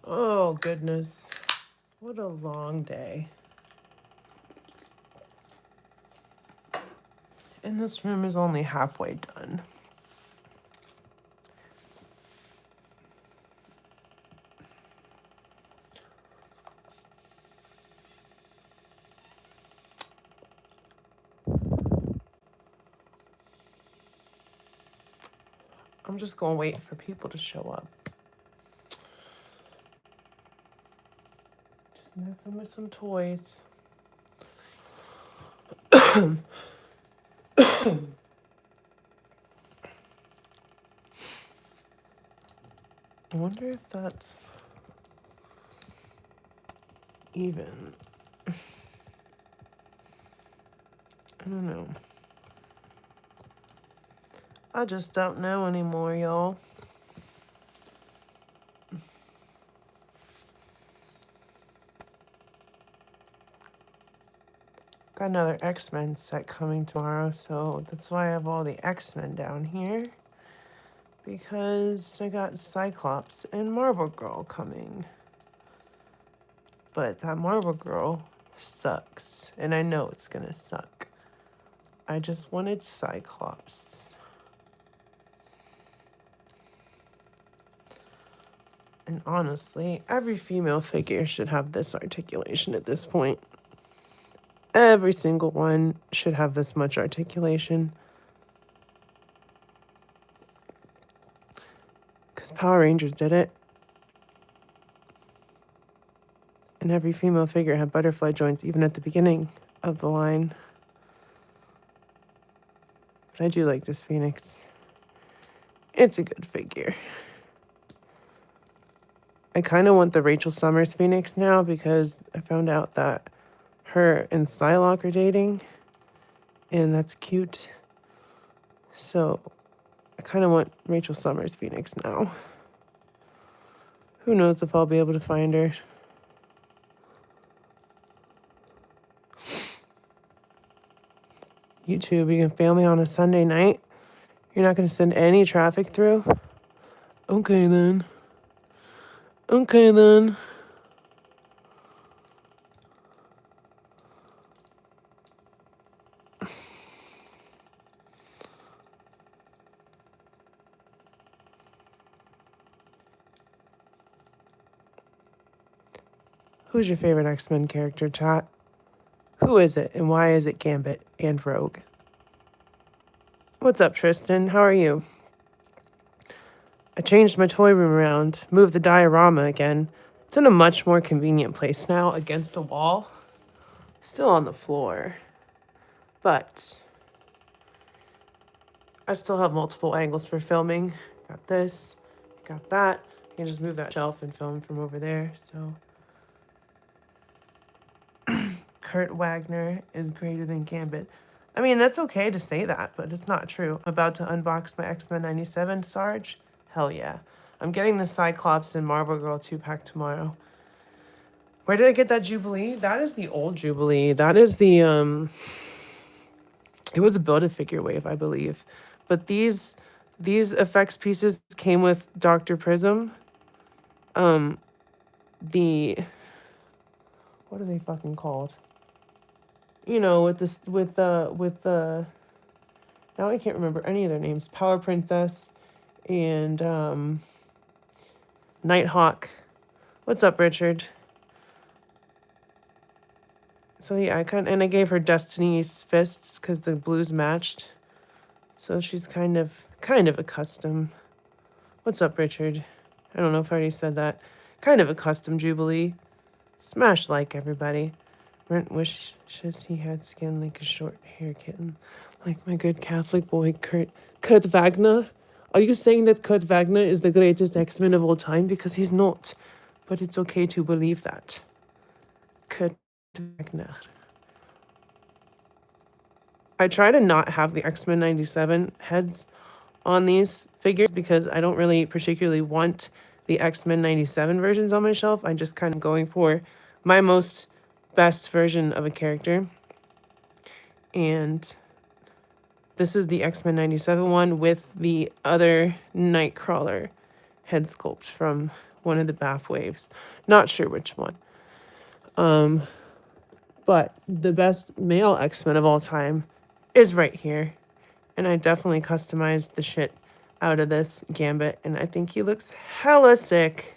Oh, goodness. What a long day. And this room is only halfway done. I'm just gonna wait for people to show up. Just messing with some toys. I wonder if that's even. I don't know. I just don't know anymore, y'all. Got another X-Men set coming tomorrow, so that's why I have all the X-Men down here. Because I got Cyclops and Marvel Girl coming. But that Marvel Girl sucks, and I know it's gonna suck. I just wanted Cyclops. And honestly, every female figure should have this articulation at this point. Every single one should have this much articulation. Because Power Rangers did it. And every female figure had butterfly joints even at the beginning of the line. But I do like this Phoenix. It's a good figure. I kind of want the Rachel Summers Phoenix now because I found out that her and Psylocke are dating. And that's cute. So I kind of want Rachel Summers Phoenix now. Who knows if I'll be able to find her. YouTube, you can fail me on a Sunday night? You're not going to send any traffic through? Okay, then. Okay, then. Who's your favorite X-Men character, chat? Who is it, and why is it Gambit and Rogue? What's up, Tristan? How are you? I changed my toy room around, moved the diorama again. It's in a much more convenient place now, against a wall. Still on the floor. But I still have multiple angles for filming. Got this, got that. You can just move that shelf and film from over there, so. Kurt Wagner is greater than Gambit. I mean, that's okay to say that, but it's not true. About to unbox my X-Men 97 Sarge? Hell yeah. I'm getting the Cyclops and Marvel Girl 2-pack tomorrow. Where did I get that Jubilee? That is the old Jubilee. That is the, it was a Build-A-Figure wave, I believe. But these effects pieces came with Dr. Prism. What are they fucking called? You know, with the now I can't remember any of their names. Power Princess and Nighthawk. What's up, Richard? So yeah, I gave her Destiny's fists because the blues matched. So she's kind of a custom. What's up, Richard? I don't know if I already said that. Kind of a custom Jubilee. Smash like, everybody. Brent wishes he had skin like a short hair kitten. Like my good Catholic boy, Kurt Wagner. Are you saying that Kurt Wagner is the greatest X-Men of all time? Because he's not. But it's okay to believe that. Kurt Wagner. I try to not have the X-Men 97 heads on these figures because I don't really particularly want the X-Men 97 versions on my shelf. I'm just kind of going for my most best version of a character. And this is the X-Men 97 one with the other Nightcrawler head sculpt from one of the BAF waves. Not sure which one. But the best male X-Men of all time is right here. And I definitely customized the shit out of this Gambit, and I think he looks hella sick.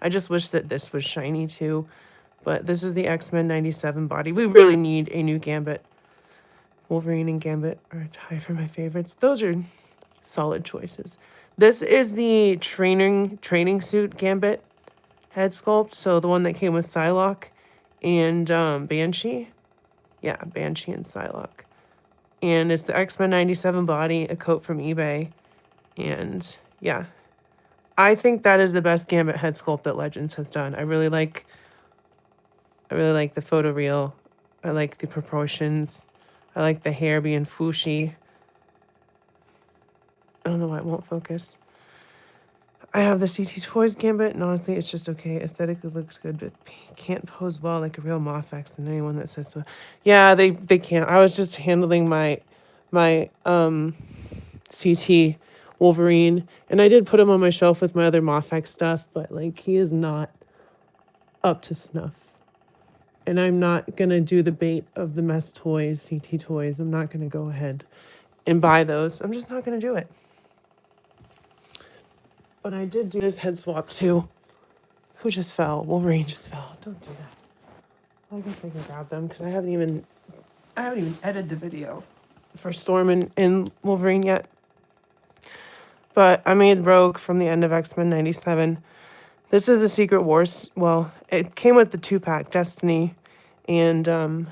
I just wish that this was shiny too. But this is the X-Men 97 body. We really need a new Gambit. Wolverine and Gambit are a tie for my favorites. Those are solid choices. This is the training suit Gambit head sculpt. So the one that came with Psylocke and Banshee. Yeah, Banshee and Psylocke. And it's the X-Men 97 body, a coat from eBay. And yeah, I think that is the best Gambit head sculpt that Legends has done. I really like the photoreal. I like the proportions. I like the hair being fooshy. I don't know why it won't focus. I have the CT Toys Gambit, and honestly, it's just okay. Aesthetically looks good, but can't pose well like a real Mofex than anyone that says so. Yeah, they can't. I was just handling my CT Wolverine, and I did put him on my shelf with my other Mofex stuff, but like he is not up to snuff. And I'm not gonna do the bait of the Mess Toys, CT Toys. I'm not gonna go ahead and buy those. I'm just not gonna do it. But I did do this head swap too. Who just fell? Wolverine just fell. Don't do that. Well, I guess I can grab them because I haven't even edited the video for Storm and Wolverine yet. But I made Rogue from the end of X-Men 97. This is the Secret Wars. Well, it came with the 2-pack, Destiny and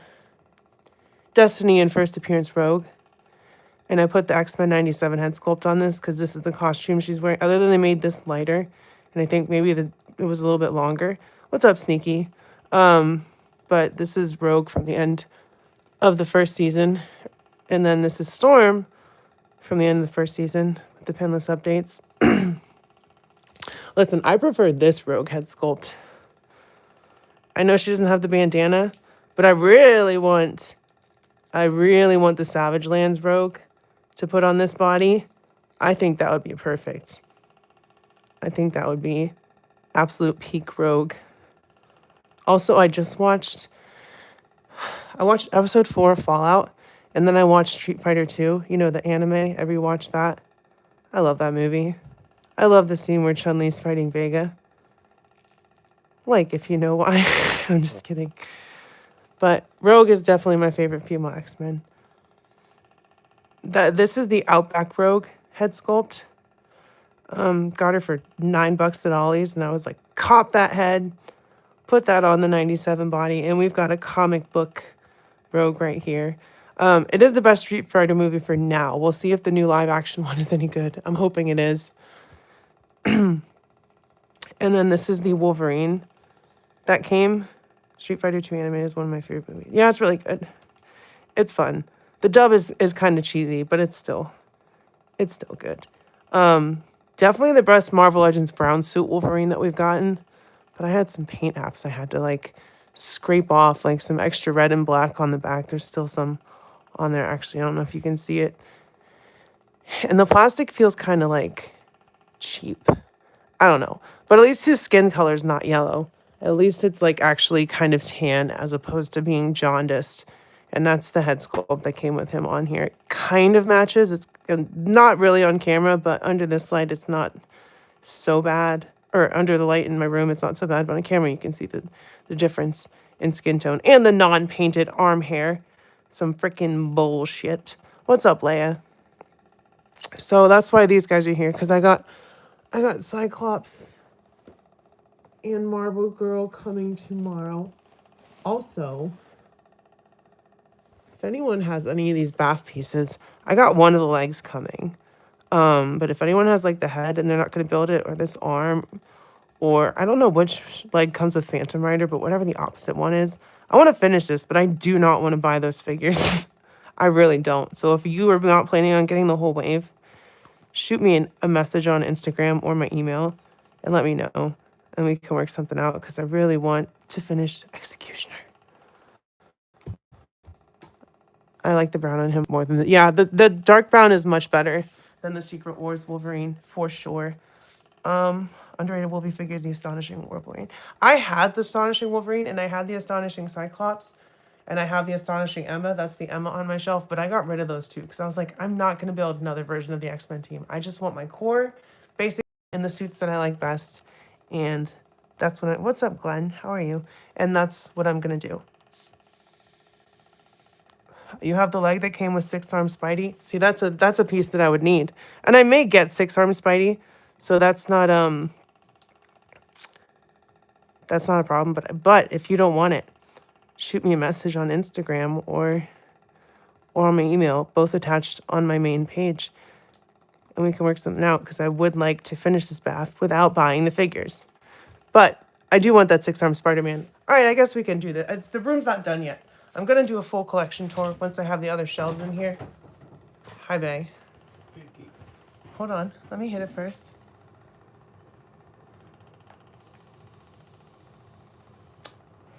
First Appearance Rogue. And I put the X-Men 97 head sculpt on this because this is the costume she's wearing. Other than they made this lighter, and I think maybe it was a little bit longer. What's up, Sneaky? But this is Rogue from the end of the first season. And then this is Storm from the end of the first season with the pinless updates. Listen, I prefer this Rogue head sculpt. I know she doesn't have the bandana, but I really want the Savage Lands Rogue to put on this body. I think that would be perfect. I think that would be absolute peak Rogue. Also, I watched episode 4 of Fallout, and then I watched Street Fighter 2, you know, the anime. I rewatched that. I love that movie. I love the scene where Chun-Li's fighting Vega. Like, if you know why. I'm just kidding. But Rogue is definitely my favorite female X-Men. This is the Outback Rogue head sculpt. Got her for $9 at Ollie's, and I was like, cop that head, put that on the 97 body, and we've got a comic book Rogue right here. It is the best Street Fighter movie for now. We'll see if the new live action one is any good. I'm hoping it is. And then this is the Wolverine that came. Street Fighter 2 anime is one of my favorite movies. Yeah, it's really good. It's fun. The dub is kind of cheesy, but it's still good. Definitely the best Marvel Legends brown suit Wolverine that we've gotten. But I had some paint apps I had to like scrape off, like some extra red and black on the back. There's still some on there, actually. I don't know if you can see it. And the plastic feels kind of like cheap. I don't know. But at least his skin color is not yellow. At least it's like actually kind of tan as opposed to being jaundiced. And that's the head sculpt that came with him on here. It kind of matches. It's not really on camera, but under this light, it's not so bad. Or under the light in my room, it's not so bad. But on camera, you can see the difference in skin tone. And the non-painted arm hair. Some freaking bullshit. What's up, Leia? So that's why these guys are here. Because I got Cyclops and Marvel Girl coming tomorrow. Also, if anyone has any of these BAF pieces, I got one of the legs coming. But if anyone has like the head and they're not going to build it, or this arm, or I don't know which leg comes with Phantom Rider, but whatever the opposite one is, I want to finish this, but I do not want to buy those figures. I really don't. So if you are not planning on getting the whole wave, shoot me a message on Instagram or my email and let me know. And we can work something out because I really want to finish Executioner. I like the brown on him more than the dark brown is much better than the Secret Wars Wolverine for sure. Underrated Wolvie figures, the Astonishing Wolverine. I had the Astonishing Wolverine, and I had the Astonishing Cyclops, and I have the Astonishing Emma. That's the Emma on my shelf, but I got rid of those two because I was like, I'm not going to build another version of the X-Men team. I just want my core, basically, in the suits that I like best, and that's what what's up, Glenn? How are you? And that's what I'm going to do. You have the leg that came with 6-arm Spidey. See, that's a piece that I would need. And I may get 6-arm Spidey, so that's not a problem, but if you don't want it, shoot me a message on Instagram or on my email, both attached on my main page, and we can work something out because I would like to finish this bath without buying the figures. But I do want that 6-arm Spider-Man. All right, I guess we can do that. The room's not done yet. I'm going to do a full collection tour once I have the other shelves in here. Hi, Bay. Hold on. Let me hit it first.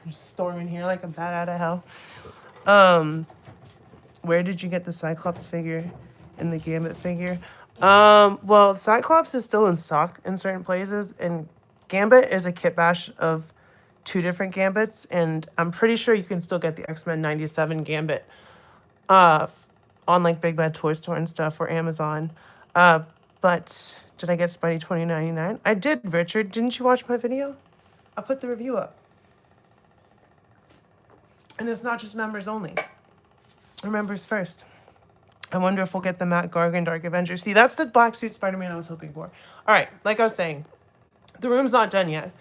I'm just storming here like a bat out of hell. Where did you get the Cyclops figure and the Gambit figure? Well, Cyclops is still in stock in certain places, and Gambit is a kit bash of 2 different Gambits, and I'm pretty sure you can still get the X-Men 97 Gambit on like Big Bad Toy Store and stuff or Amazon. But did I get Spidey 2099? I did, Richard. Didn't you watch my video? I put the review up. And it's not just members only. Members first. I wonder if we'll get the Matt Gargan Dark Avenger. See, that's the black suit Spider-Man I was hoping for. All right, like I was saying, the room's not done yet.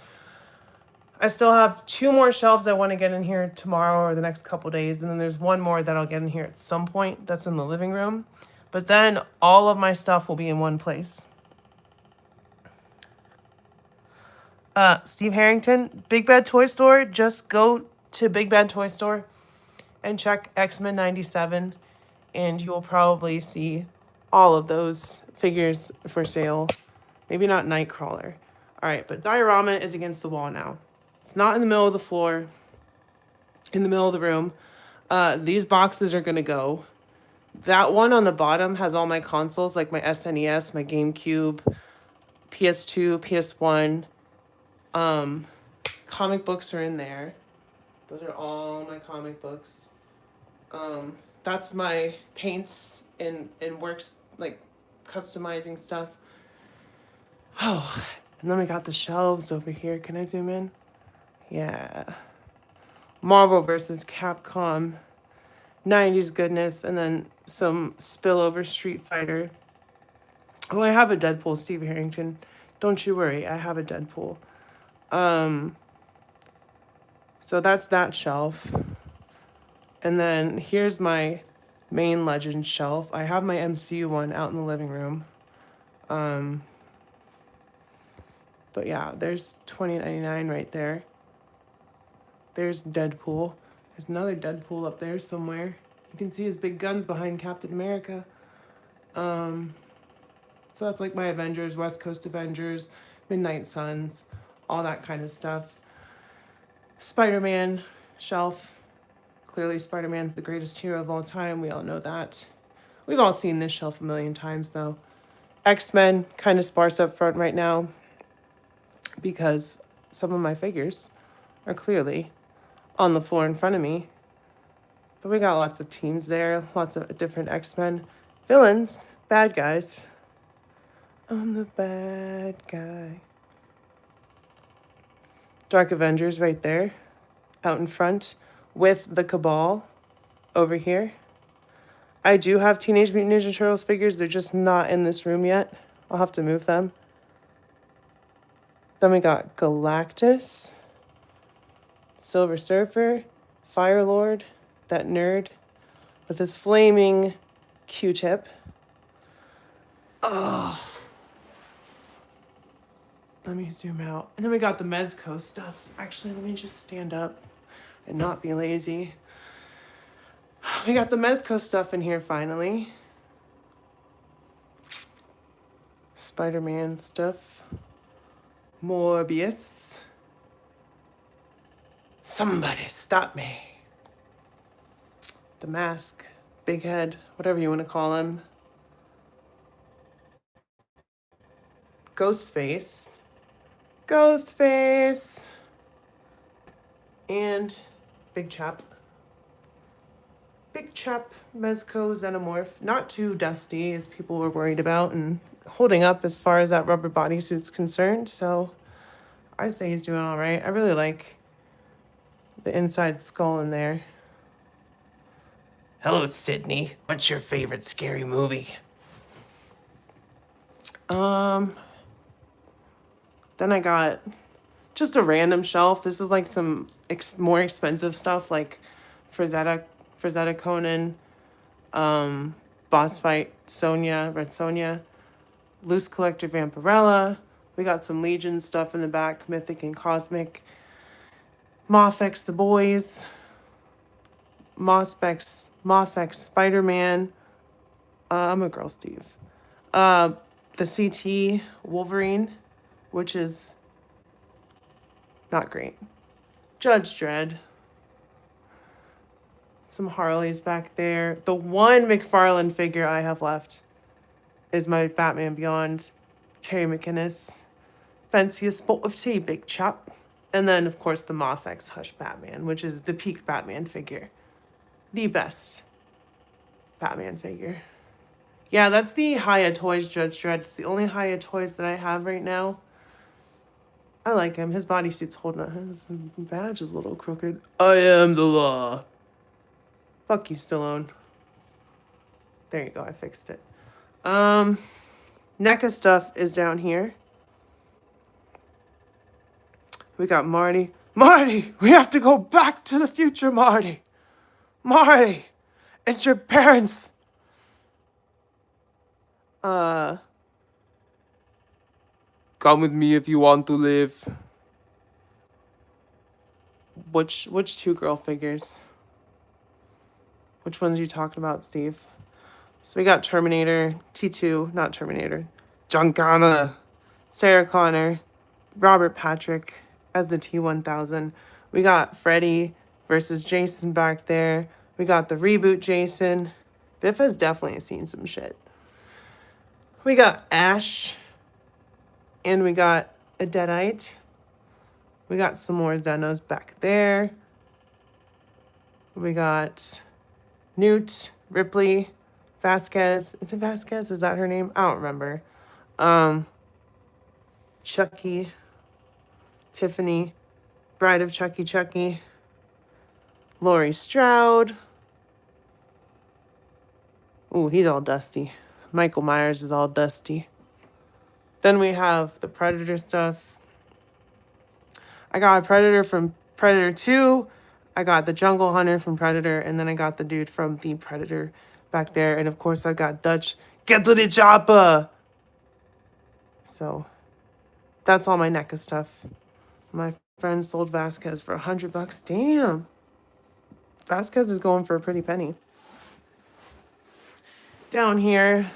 I still have 2 more shelves I want to get in here tomorrow or the next couple days. And then there's 1 more that I'll get in here at some point that's in the living room. But then all of my stuff will be in one place. Steve Harrington, Big Bad Toy Store. Just go to Big Bad Toy Store and check X-Men 97. And you will probably see all of those figures for sale. Maybe not Nightcrawler. All right, but Diorama is against the wall now. It's not in the middle of the floor, in the middle of the room. These boxes are going to go. That one on the bottom has all my consoles, like my SNES, my GameCube, PS2, PS1. Comic books are in there. Those are all my comic books. That's my paints and works, like customizing stuff. Oh, and then we got the shelves over here. Can I zoom in? Yeah. Marvel versus Capcom. 90s goodness, and then some spillover Street Fighter. Oh, I have a Deadpool, Steve Harrington. Don't you worry, I have a Deadpool. So that's that shelf. And then here's my main Legend shelf. I have my MCU one out in the living room. But yeah, there's $20.99 right there. There's Deadpool. There's another Deadpool up there somewhere. You can see his big guns behind Captain America. So that's like my Avengers, West Coast Avengers, Midnight Suns, all that kind of stuff. Spider-Man shelf. Clearly Spider-Man's the greatest hero of all time. We all know that. We've all seen this shelf a million times though. X-Men, kind of sparse up front right now because some of my figures are clearly on the floor in front of me. But we got lots of teams there, lots of different X-Men. Villains, bad guys. I'm the bad guy. Dark Avengers right there, out in front, with the Cabal over here. I do have Teenage Mutant Ninja Turtles figures. They're just not in this room yet. I'll have to move them. Then we got Galactus, Silver Surfer, Firelord, that nerd with his flaming Q-tip. Oh. Let me zoom out. And then we got the Mezco stuff. Actually, let me just stand up and not be lazy. We got the Mezco stuff in here finally. Spider-Man stuff. Morbius. Somebody stop me. The Mask, Big Head, whatever you want to call him. Ghostface. Ghostface. And Big Chap. Big Chap Mezco Xenomorph. Not too dusty as people were worried about and holding up as far as that rubber bodysuit's concerned. So I say he's doing all right. I really like the inside skull in there. Hello, Sydney. What's your favorite scary movie? Then I got just a random shelf. This is like some more expensive stuff like Frazetta Conan, Boss Fight Sonya, Red Sonya, Loose Collector Vampirella. We got some Legion stuff in the back, Mythic and Cosmic. Mofex The Boys. Mofex Spider-Man. I'm a girl, Steve. The CT Wolverine, which is not great. Judge Dredd. Some Harleys back there. The one McFarlane figure I have left is my Batman Beyond Terry McInnes. Fanciest bowl of tea, Big Chap. And then, of course, the Mofex Hush Batman, which is the peak Batman figure. The best Batman figure. Yeah, that's the Hiya Toys Judge Dredd. It's the only Hiya Toys that I have right now. I like him. His bodysuit's holding up. His badge is a little crooked. I am the law. Fuck you, Stallone. There you go. I fixed it. NECA stuff is down here. We got Marty. Marty! We have to go back to the future, Marty! Marty! It's your parents! Come with me if you want to live. Which two girl figures? Which ones are you talking about, Steve? So we got Terminator, T2, not Terminator, John Connor, Sarah Connor, Robert Patrick as the T-1000. We got Freddy versus Jason back there. We got the reboot Jason. Biff has definitely seen some shit. We got Ash. And we got a Deadite. We got some more Xenos back there. We got Newt, Ripley, Vasquez. Is it Vasquez? Is that her name? I don't remember. Chucky, Tiffany, Bride of Chucky, Laurie Stroud. Ooh, he's all dusty. Michael Myers is all dusty. Then we have the Predator stuff. I got a Predator from Predator 2. I got the Jungle Hunter from Predator. And then I got the dude from the Predator back there. And of course I got Dutch. Get to the chopper! So that's all my NECA stuff. My friend sold Vasquez for $100. Damn. Vasquez is going for a pretty penny. Down here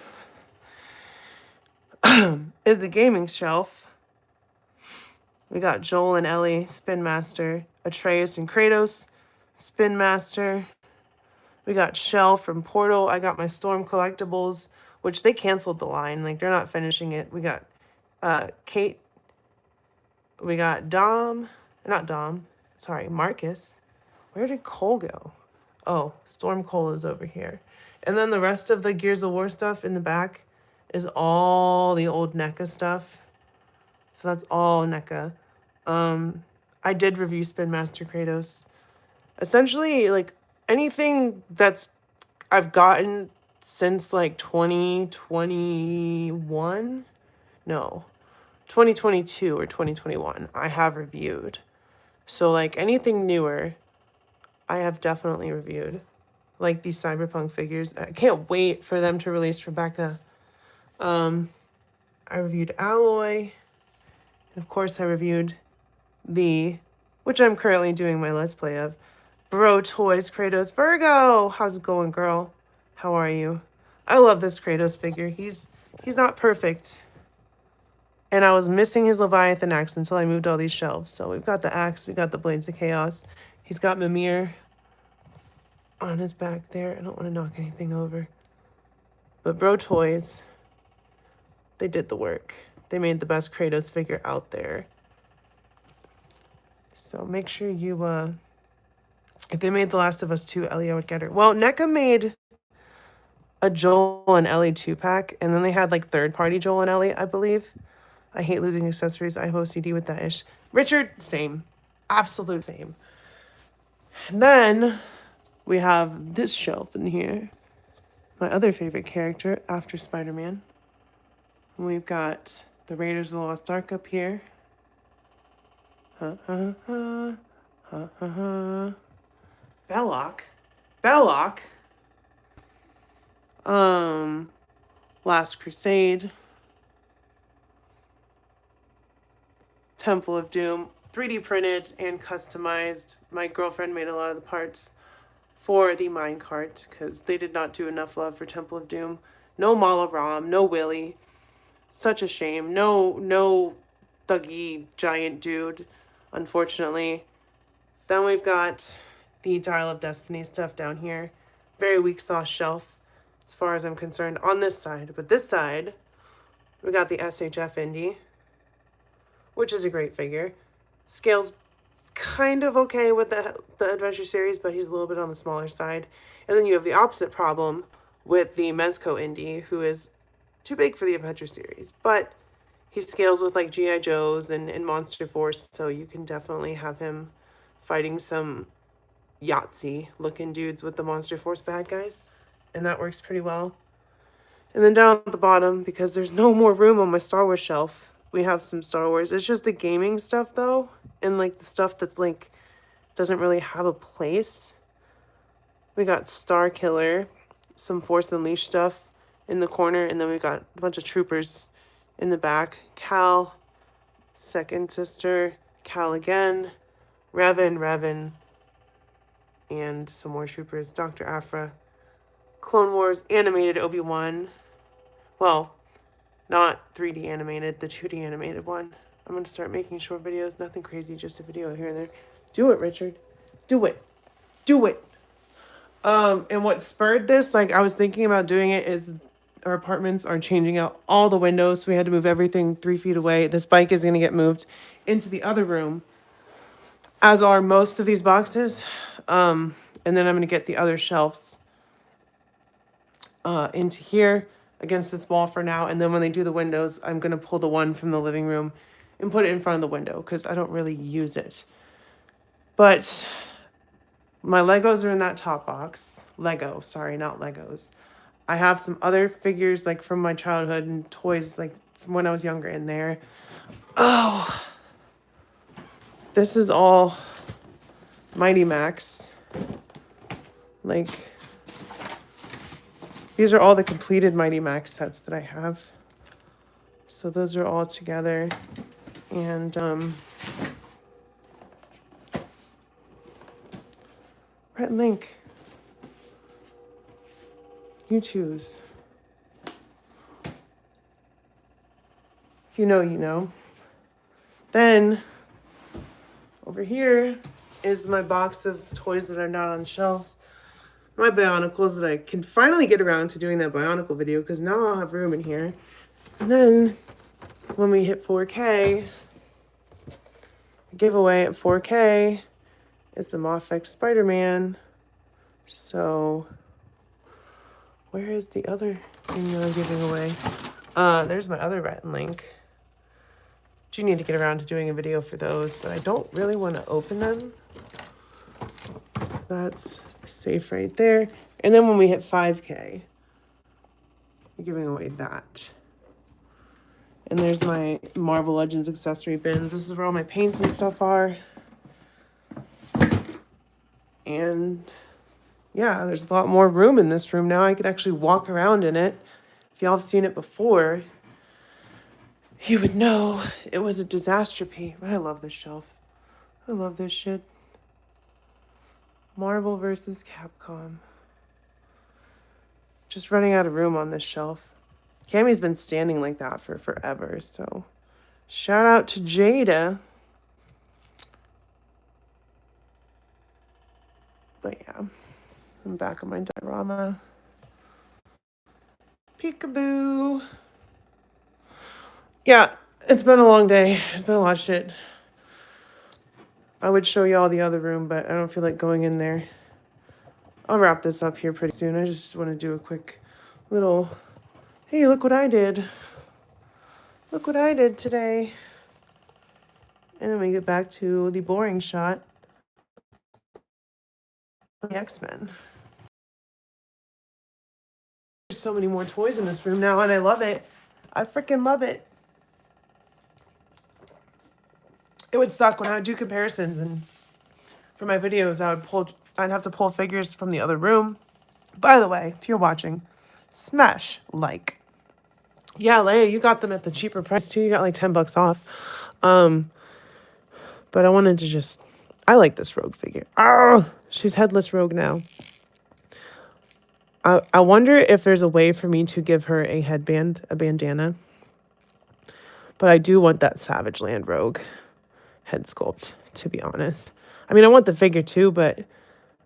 is the gaming shelf. We got Joel and Ellie, Spin Master, Atreus and Kratos, Spin Master. We got Shell from Portal. I got my Storm collectibles, which they canceled the line. Like, they're not finishing it. We got Kate. We got Marcus. Where did Cole go? Oh, Storm Cole is over here. And then the rest of the Gears of War stuff in the back is all the old NECA stuff. So that's all NECA. I did review Spin Master Kratos. Essentially, like, anything that's I've gotten since, like, 2021? No. 2022 or 2021, I have reviewed. So, like, anything newer, I have definitely reviewed. Like these Cyberpunk figures. I can't wait for them to release Rebecca. I reviewed Alloy. And of course, I reviewed which I'm currently doing my Let's Play of, Bro Toys Kratos Virgo. How's it going, girl? How are you? I love this Kratos figure. He's not perfect. And I was missing his Leviathan axe until I moved all these shelves. So we've got the axe, we got the Blades of Chaos. He's got Mimir on his back there. I don't want to knock anything over. But Bro Toys, they did the work. they made the best Kratos figure out there. So make sure you, if they made The Last of Us 2, Ellie, I would get her. Well, NECA made a Joel and Ellie 2-pack, and then they had like third-party Joel and Ellie, I believe. I hate losing accessories. I have OCD with that ish. Richard, same. Absolute same. And then we have this shelf in here. My other favorite character after Spider-Man. We've got the Raiders of the Lost Ark up here. Belloc. Belloc. Last Crusade. Temple of Doom. 3D printed and customized. My girlfriend made a lot of the parts for the minecart because they did not do enough love for Temple of Doom. No Mala Ram, no Willy. Such a shame. No thuggy giant dude, unfortunately. Then we've got the Dial of Destiny stuff down here. Very weak sauce shelf as far as I'm concerned on this side. But this side, we got the SHF Indie, which is a great figure. Scale's kind of okay with the Adventure series, but he's a little bit on the smaller side. And then you have the opposite problem with the Mezco Indie, who is too big for the Adventure series. But he scales with like G.I. Joes and Monster Force, so you can definitely have him fighting some Yahtzee-looking dudes with the Monster Force bad guys. And that works pretty well. And then down at the bottom, because there's no more room on my Star Wars shelf, we have some Star Wars. It's just the gaming stuff, though, and like the stuff that's like doesn't really have a place. We got Star Killer, some Force Unleashed stuff in the corner, and then we got a bunch of troopers in the back. Cal, second sister, Cal again, Revan, and some more troopers. Dr. Aphra, Clone Wars, animated Obi-Wan. Well, not 3D animated, the 2D animated one. I'm going to start making short videos. Nothing crazy, just a video here and there. Do it, Richard. Do it. Do it. And what spurred this, like I was thinking about doing it, is our apartments are changing out all the windows. So we had to move everything 3 feet away. This bike is going to get moved into the other room, as are most of these boxes. And then I'm going to get the other shelves into here against this wall for now. And then when they do the windows, I'm going to pull the one from the living room and put it in front of the window because I don't really use it. But my Legos are in that top box. Lego, sorry, not Legos. I have some other figures like from my childhood and toys like from when I was younger in there. Oh, this is all Mighty Max. Like, these are all the completed Mighty Max sets that I have. So those are all together. And Rhett and Link. You choose. If you know, you know. Then over here is my box of toys that are not on shelves. My Bionicles that I can finally get around to doing that Bionicle video because now I'll have room in here. And then when we hit 4K, the giveaway at 4K is the Mafex Spider-Man. So where is the other thing that I'm giving away? There's my other Rhett and Link. Do need to get around to doing a video for those, but I don't really want to open them. So that's safe right there. And then when we hit 5K, I'm giving away that. And there's my Marvel Legends accessory bins. This is where all my paints and stuff are. And yeah, there's a lot more room in this room now. I could actually walk around in it. If y'all have seen it before, you would know it was a disastrophe. But I love this shelf. I love this shit. Marvel versus Capcom. Just running out of room on this shelf. Cammy's been standing like that for forever, so shout out to Jada. But yeah, I'm back on my diorama. Peekaboo. Yeah, it's been a long day. There's been a lot of shit. I would show you all the other room, but I don't feel like going in there. I'll wrap this up here pretty soon. I just want to do a quick little, hey, look what I did. Look what I did today. And then we get back to the boring shot of the X-Men. There's so many more toys in this room now, and I love it. I freaking love it. It would suck when I would do comparisons, and for my videos, I'd have to pull figures from the other room. By the way, if you're watching, smash like. Yeah, Leia, you got them at the cheaper price too. You got like $10 off. But I wanted to just, I like this Rogue figure. Oh, she's headless Rogue now. I wonder if there's a way for me to give her a headband, a bandana. But I do want that Savage Land Rogue head sculpt, to be honest. I mean, I want the figure too, but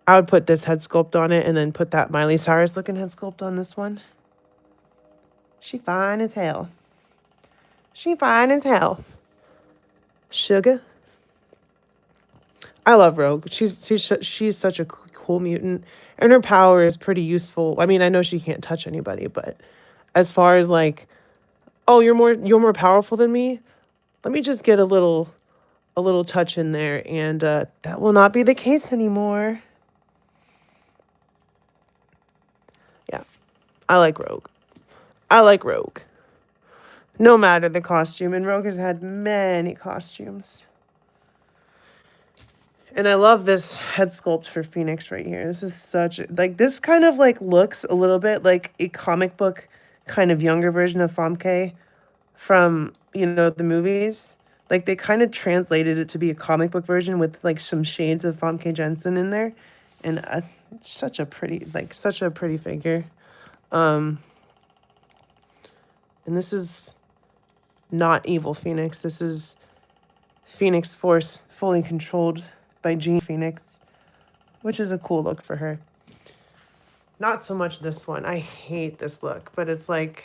I would put this head sculpt on it and then put that Miley Cyrus looking head sculpt on this one. She fine as hell. She fine as hell. Sugar. I love Rogue. She's such a cool mutant, and her power is pretty useful. I mean, I know she can't touch anybody, but as far as like, oh, you're more powerful than me. Let me just get a little touch in there, and that will not be the case anymore. Yeah, I like Rogue. I like Rogue. No matter the costume, and Rogue has had many costumes. And I love this head sculpt for Phoenix right here. This is such, like, this kind of, like, looks a little bit like a comic book kind of younger version of Famke from, you know, the movies. Like, they kind of translated it to be a comic book version with, like, some shades of Famke Jensen in there. And such a pretty figure. And this is not evil Phoenix. This is Phoenix Force fully controlled by Jean Phoenix, which is a cool look for her. Not so much this one. I hate this look, but it's like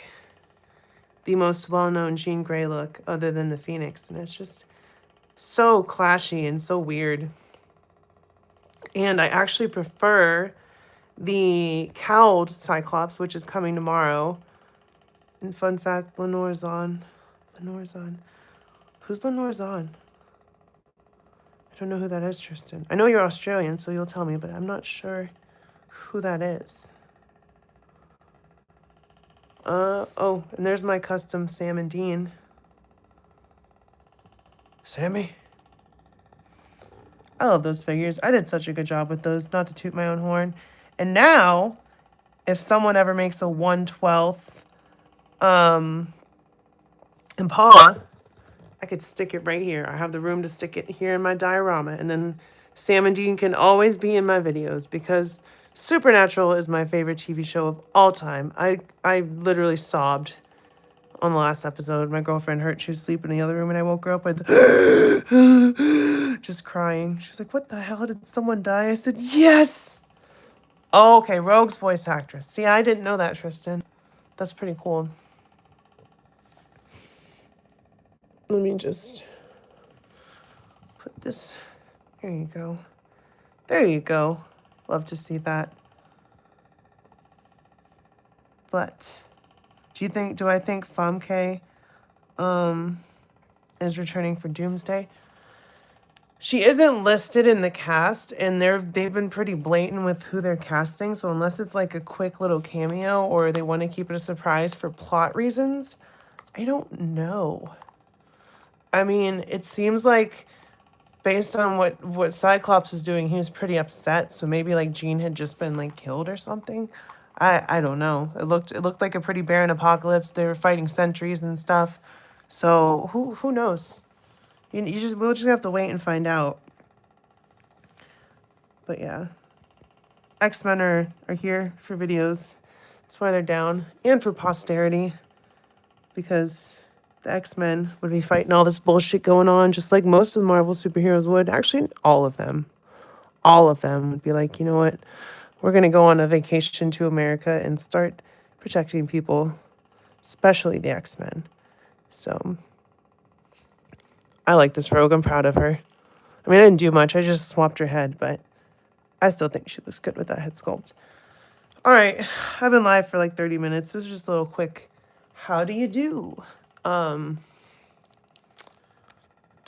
the most well-known Jean Grey look other than the Phoenix, and it's just so clashy and so weird. And I actually prefer the cowled Cyclops, which is coming tomorrow. And fun fact, Lenore Zahn. Who's Lenore Zahn? I don't know who that is, Tristan. I know you're Australian, so you'll tell me, but I'm not sure who that is. Oh, and there's my custom Sam and Dean. Sammy? I love those figures. I did such a good job with those, not to toot my own horn. And now, if someone ever makes a 1/12 Impala, I could stick it right here. I have the room to stick it here in my diorama. And then Sam and Dean can always be in my videos because Supernatural is my favorite TV show of all time. I literally sobbed on the last episode. My girlfriend hurt. She was sleeping in the other room and I woke her up with just crying. She was like, what the hell? Did someone die? I said, yes. Oh, okay. Rogue's voice actress. See, I didn't know that, Tristan. That's pretty cool. Let me just put this. There you go. There you go. Love to see that. But do I think Famke is returning for Doomsday? She isn't listed in the cast, and they've been pretty blatant with who they're casting, so unless it's like a quick little cameo or they want to keep it a surprise for plot reasons, I don't know. I mean, it seems like based on what Cyclops is doing, he was pretty upset, so maybe like Jean had just been like killed or something. I don't know. It looked like a pretty barren apocalypse. They were fighting sentries and stuff. So who knows? We'll just have to wait and find out. But yeah. X-Men are here for videos. That's why they're down. And for posterity. Because the X-Men would be fighting all this bullshit going on, just like most of the Marvel superheroes would. Actually, all of them. All of them would be like, you know what? We're going to go on a vacation to America and start protecting people, especially the X-Men. So I like this Rogue. I'm proud of her. I mean, I didn't do much. I just swapped her head, but I still think she looks good with that head sculpt. All right, I've been live for like 30 minutes. This is just a little quick, how do you do? Don't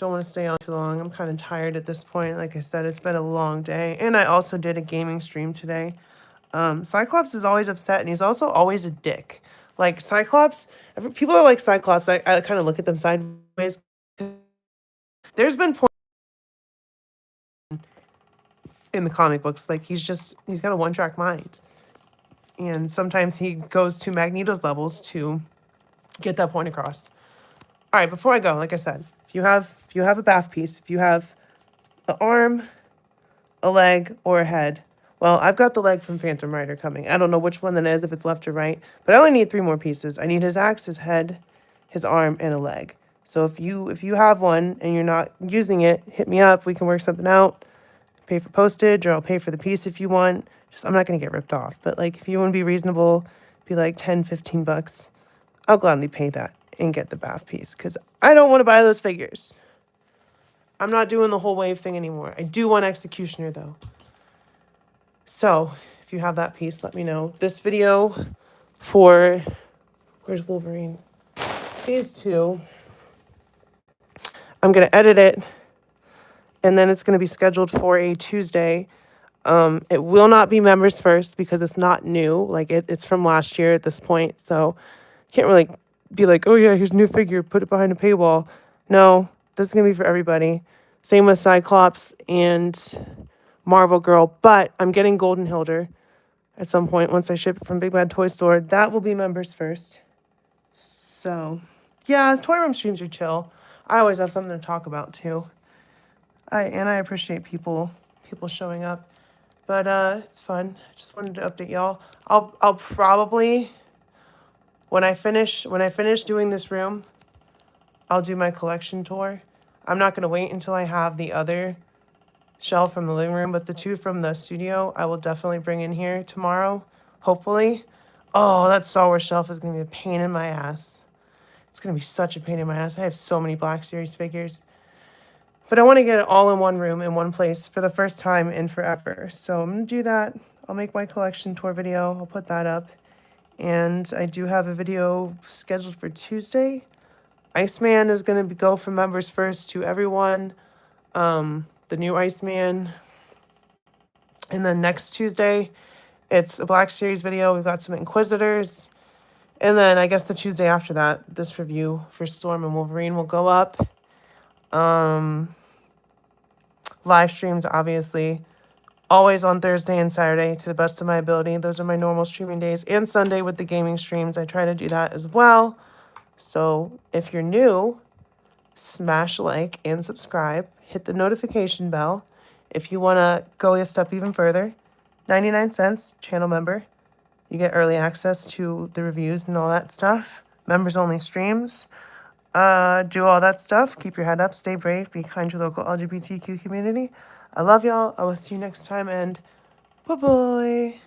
want to stay on too long. I'm kind of tired at this point. Like I said, it's been a long day. And I also did a gaming stream today. Cyclops is always upset, and he's also always a dick. Like, Cyclops, people that like Cyclops, I kind of look at them sideways. There's been points in the comic books, like, he's got a one-track mind. And sometimes he goes to Magneto's levels to get that point across. All right, before I go, like I said, if you have a bath piece, if you have an arm, a leg, or a head, well, I've got the leg from Phantom Rider coming. I don't know which one that is, if it's left or right, but I only need 3 more pieces. I need his axe, his head, his arm, and a leg. So if you have one and you're not using it, hit me up. We can work something out. Pay for postage, or I'll pay for the piece if you want. Just, I'm not going to get ripped off. But, like, if you want to be reasonable, be like 10, 15 bucks, I'll gladly pay that and get the bath piece, because I don't want to buy those figures. I'm not doing the whole wave thing anymore. I do want Executioner, though. So, if you have that piece, let me know. This video for... Where's Wolverine? Phase 2. I'm going to edit it, and then it's going to be scheduled for a Tuesday. It will not be members first because it's not new. Like, it's from last year at this point, so can't really be like, oh yeah, here's a new figure, put it behind a paywall. No, this is going to be for everybody. Same with Cyclops and Marvel Girl, but I'm getting Golden Hilder at some point once I ship it from Big Bad Toy Store. That will be members first. So, yeah, Toy Room streams are chill. I always have something to talk about too. I appreciate people showing up. But it's fun. I just wanted to update y'all. I'll probably, when I finish doing this room, I'll do my collection tour. I'm not going to wait until I have the other shelf from the living room, but the 2 from the studio, I will definitely bring in here tomorrow, hopefully. Oh, that Star Wars shelf is going to be a pain in my ass. It's going to be such a pain in my ass. I have so many Black Series figures. But I want to get it all in one room, in one place, for the first time in forever. So I'm going to do that. I'll make my collection tour video. I'll put that up. And I do have a video scheduled for Tuesday. Iceman is going to go from members first to everyone. The new Iceman. And then next Tuesday, it's a Black Series video. We've got some Inquisitors. And then I guess the Tuesday after that, this review for Storm and Wolverine will go up. Live streams, obviously, always on Thursday and Saturday to the best of my ability. Those are my normal streaming days. And Sunday with the gaming streams. I try to do that as well. So if you're new, smash like and subscribe. Hit the notification bell. If you want to go a step even further, 99 cents, channel member. You get early access to the reviews and all that stuff. Members only streams. Do all that stuff. Keep your head up. Stay brave. Be kind to your local LGBTQ community. I love y'all. I will see you next time, and bye-bye.